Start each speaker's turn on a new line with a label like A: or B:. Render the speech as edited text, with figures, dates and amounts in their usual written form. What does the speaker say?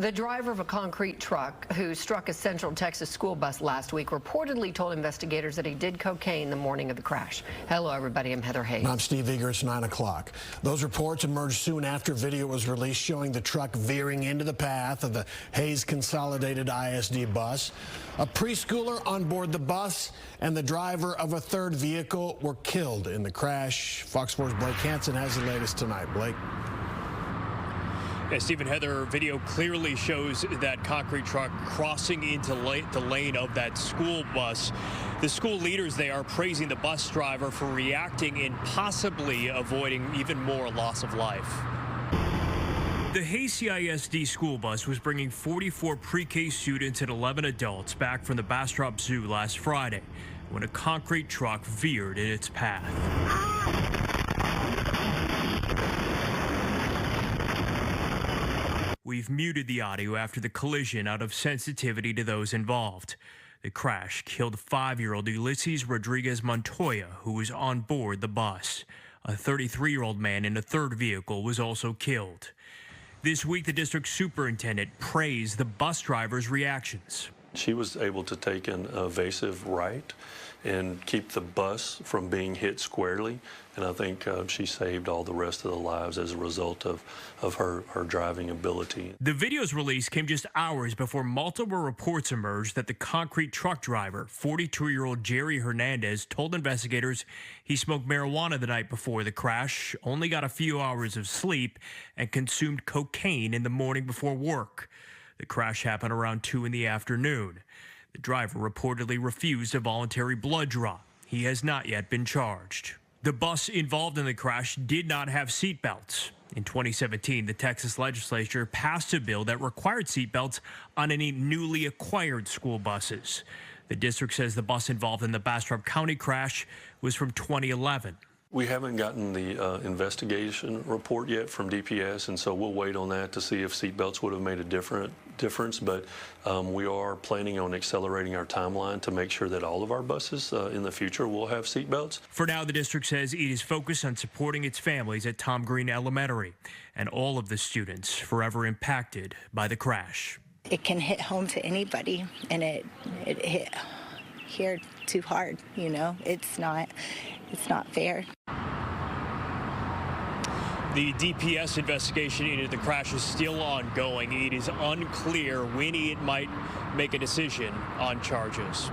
A: The driver of a concrete truck who struck a Central Texas school bus last week reportedly told investigators that he did cocaine the morning of the crash. Hello, everybody. I'm Heather Hayes.
B: I'm Steve Eager. It's 9 o'clock. Those reports emerged soon after video was released showing the truck veering into the path of the Hayes Consolidated ISD bus. A preschooler on board the bus and the driver of a third vehicle were killed in the crash. Fox 4's Blake Hansen has the latest tonight. Blake.
C: Yeah, Stephen, Heather, video clearly shows that concrete truck crossing into the lane of that school bus. The school leaders, they are praising the bus driver for reacting and possibly avoiding even more loss of life. The Hayes ISD school bus was bringing 44 pre-K students and 11 adults back from the Bastrop Zoo last Friday when a concrete truck veered in its path. We've muted the audio after the collision out of sensitivity to those involved. The crash killed 5-year-old Ulysses Rodriguez Montoya, who was on board the bus. A 33-year-old man in a third vehicle was also killed. This week, the district superintendent praised the bus driver's reactions.
D: She was able to take an evasive right and keep the bus from being hit squarely, and I think she saved all the rest of the lives as a result of her driving ability.
C: The video's release came just hours before multiple reports emerged that the concrete truck driver, 42-year-old Jerry Hernandez, told investigators he smoked marijuana the night before the crash, only got a few hours of sleep, and consumed cocaine in the morning before work. The crash happened around 2 in the afternoon. The driver reportedly refused a voluntary blood draw. He has not yet been charged. The bus involved in the crash did not have seatbelts. In 2017, the Texas legislature passed a bill that required seatbelts on any newly acquired school buses. The district says the bus involved in the Bastrop County crash was from 2011.
D: We haven't gotten the investigation report yet from DPS, and so we'll wait on that to see if seatbelts would have made a difference. But we are planning on accelerating our timeline to make sure that all of our buses in the future will have seatbelts.
C: For now, the district says it is focused on supporting its families at Tom Green Elementary and all of the students forever impacted by the crash.
E: It can hit home to anybody, and it hit here too hard. You know, it's not fair.
C: The DPS investigation into the crash is still ongoing. It is unclear when it might make a decision on charges.